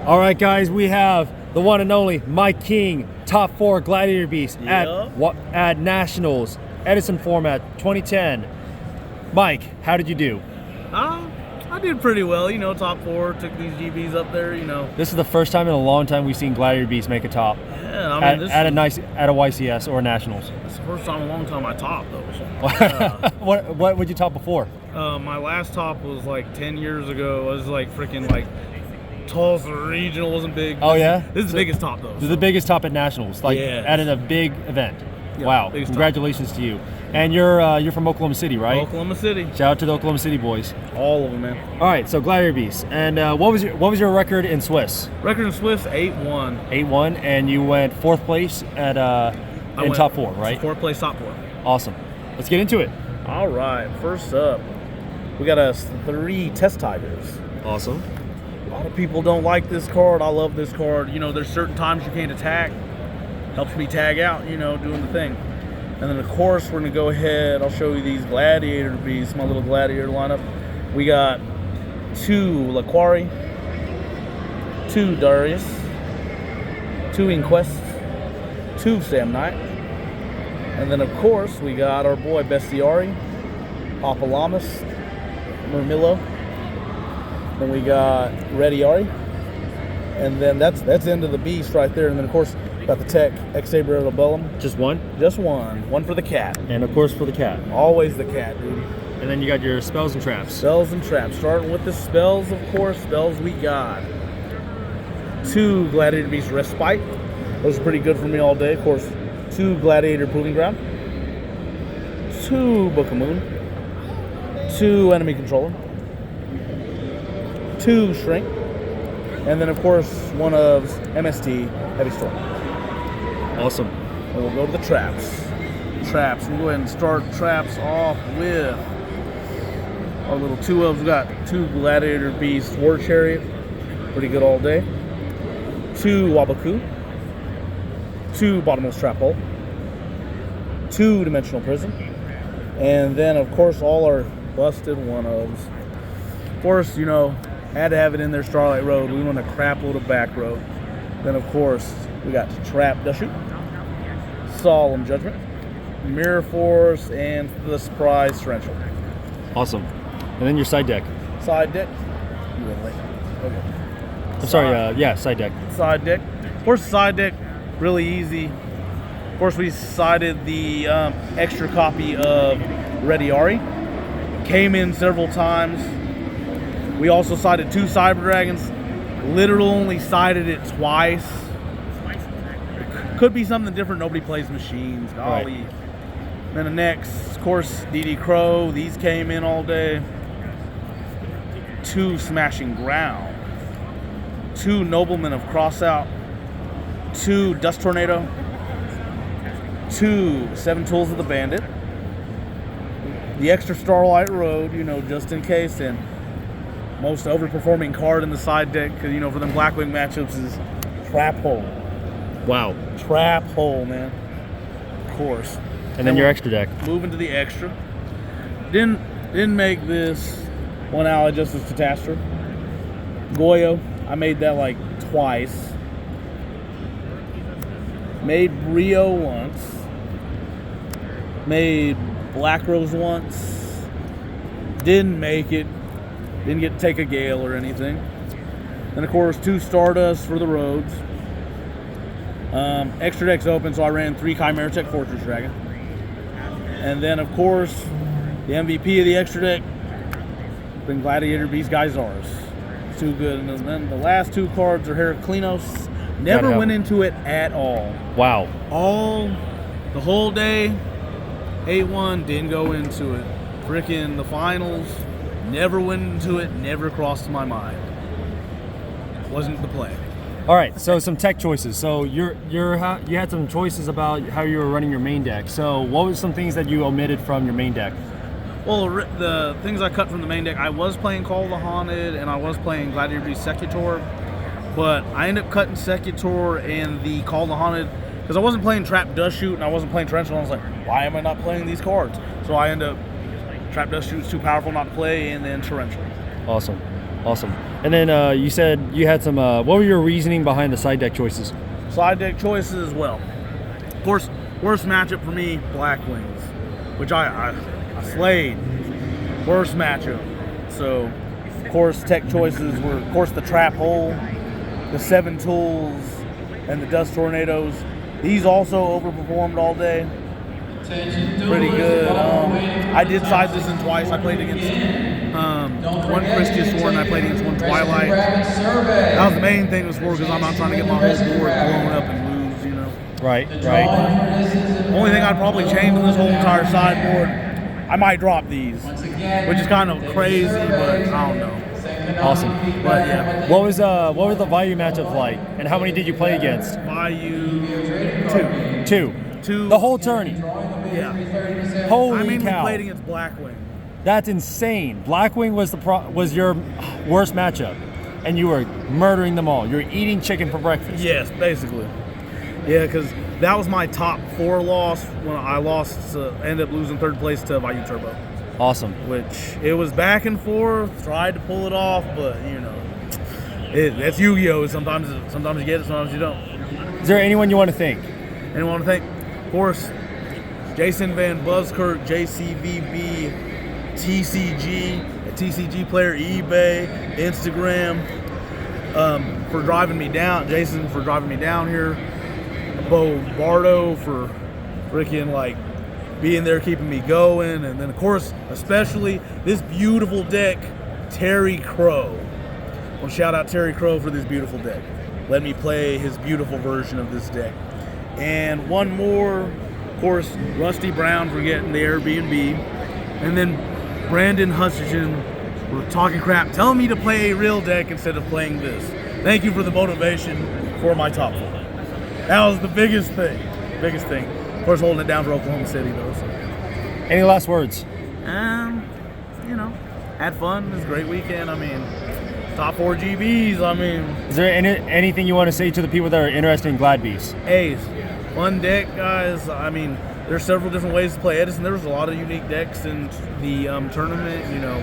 All right, guys, we have the one and only Mike King, top 4 Gladiator Beast at Nationals, Edison Format 2010. Mike, how did you do? I did pretty well, top 4, took these GBs up there, This is the first time in a long time we've seen Gladiator Beast make a top. Yeah, I mean, at a YCS or Nationals. It's the first time in a long time I topped, though. What would you top before? My last top was like 10 years ago. I was like freaking Tulsa Regional, wasn't big. Oh, yeah? This is the biggest top, though. This is the biggest top at Nationals, at a big event. Yeah, wow, congratulations to you. And you're from Oklahoma City, right? Oklahoma City. Shout out to the Oklahoma City boys. All of them, man. All right, so Gladiator Beast. And what was your record in Swiss? Record in Swiss, 8-1. 8-1, and you went 4th place at in top 4, right? 4th place, top 4. Awesome. Let's get into it. All right, first up, we got us 3 Test Tigers. Awesome. A lot of people don't like this card. I love this card. There's certain times you can't attack. Helps me tag out, doing the thing. And then, of course, we're going to go ahead. I'll show you these Gladiator Beasts, my little Gladiator lineup. We got 2 Laquari, 2 Darius, 2 Inquest, 2 Sam Knight. And then, of course, we got our boy Bestiari, Opalamus, Murmillo. Then we got Rediari. And then that's the end of the beast right there. And then, of course, got the Tech X-Saber Bellum. Just one? Just one. One for the cat. And, of course, for the cat. Always the cat, dude. And then you got your spells and traps. Spells and traps. Starting with the spells, of course. Spells we got 2 Gladiator Beast Respite. Those are pretty good for me all day. Of course, 2 Gladiator Proving Ground. 2 Book of Moon. 2 Enemy Controller. 2 Shrink. And then, of course, one of MST Heavy Storm. Awesome. And we'll go to the traps. Traps. We'll go ahead and start traps off with our little 2 of. We got 2 Gladiator Beast War Chariot. Pretty good all day. 2 Wabaku. 2 Bottomless Trap Hole. 2 Dimensional Prison. And then, of course, all our busted 1-ofs. Of course, had to have it in there, Starlight Road. We want a crap load of back row. Then, of course, we got Trap Dust Shoot, Solemn Judgment, Mirror Force, and the Surprise Torrential. Awesome. And then your side deck. Side deck. You went late. Okay. I'm sorry, side deck. Side deck. Of course, side deck, really easy. Of course, we sided the extra copy of Rediari. Came in several times. We also sided 2 Cyber Dragons. Literally only sided it twice. Could be something different. Nobody plays machines. Golly. Right. Then the next, of course, DD Crow. These came in all day. 2 Smashing Ground. 2 Noblemen of Crossout. 2 Dust Tornado. 2 Seven Tools of the Bandit. The extra Starlight Road, just in case. And most overperforming card in the side deck, because, for them Blackwing matchups is Trap Hole. Wow. Trap Hole, man. Of course. And then your extra deck. Moving to the extra. Didn't make this one out just as Catastrophe. Goyo, I made that twice. Made Rio once. Made Black Rose once. Didn't make it. Didn't get to take a Gale or anything. Then, of course, 2 Stardust for the roads. Extra deck's open, so I ran 3 Chimera Tech Fortress Dragon. And then, of course, the MVP of the extra deck, been Gladiator Beast Geysars. It's too good. And then the last 2 cards are Heraclinos. Never went into it at all. Wow. The whole day, 8-1, didn't go into it. Frickin' the finals. Never went into it, never crossed my mind. Wasn't the play. All right, so some tech choices. So you had some choices about how you were running your main deck. So what were some things that you omitted from your main deck? Well, the things I cut from the main deck, I was playing Call of the Haunted and I was playing Gladiator Beast Secutor, but I ended up cutting Secutor and the Call of the Haunted because I wasn't playing Trap Dust Shoot and I wasn't playing Torrential. I was like, why am I not playing these cards? So I ended up Trap Dust Shoot's too powerful not to play, and then Torrential. Awesome. And then you said you had some. What were your reasoning behind the side deck choices? Side deck choices as well. Of course, worst matchup for me, Black Wings, which I slayed. Worst matchup. So, of course, tech choices were, of course, the Trap Hole, the 7 Tools, and the Dust Tornadoes. These also overperformed all day. Pretty good. I did side this in twice. I played against one Christian Sword and I played against one Twilight. That was the main thing was for because I'm not trying to get my whole board blown up and lose, you know. Right. Only thing I'd probably change on this whole entire sideboard, I might drop these, which is kind of crazy, but I don't know. Awesome. But yeah. What was the value matchup like, and how many did you play against? Value 2. The whole tourney. Yeah. Holy I mainly cow! played against Blackwing. That's insane. Blackwing was your worst matchup, and you were murdering them all. You were eating chicken for breakfast. Yes, basically. Yeah, because that was my top 4 loss when I lost. Ended up losing 3rd place to Vayu Turbo. Awesome. Which it was back and forth. Tried to pull it off, but you know, that's Yu-Gi-Oh. Sometimes you get it, sometimes you don't. Is there anyone you want to thank? Anyone to thank? Of course, Jason Van Buskirk, JCVB, TCG, TCG Player, eBay, Instagram, for driving me down. Jason for driving me down here. Bo Bardo for freaking like being there, keeping me going. And then of course, especially this beautiful deck, Terry Crow. Well, shout out Terry Crow for this beautiful deck. Let me play his beautiful version of this deck. And one more, of course, Rusty Brown for getting the Airbnb. And then Brandon Hutchinson for talking crap, telling me to play a real deck instead of playing this. Thank you for the motivation for my top 4. That was the biggest thing. Of course, holding it down for Oklahoma City, though. So. Any last words? You know, had fun. It was a great weekend. I mean, top 4 GBs. I mean, is there anything you want to say to the people that are interested in Glad Beast? Ace, fun deck, guys. I mean, there's several different ways to play Edison. There was a lot of unique decks in the tournament. You know,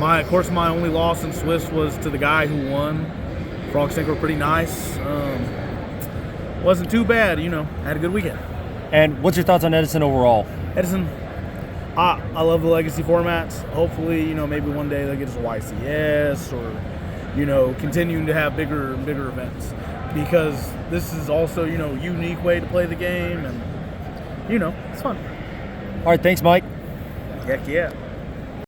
of course, my only loss in Swiss was to the guy who won. Frog Sync were pretty nice. Wasn't too bad. You know, had a good weekend. And what's your thoughts on Edison overall? Edison, I love the legacy formats. Hopefully, you know, maybe one day they'll get us a YCS or, you know, continuing to have bigger and bigger events. Because this is also, you know, a unique way to play the game and, you know, it's fun. All right, thanks, Mike. Heck yeah.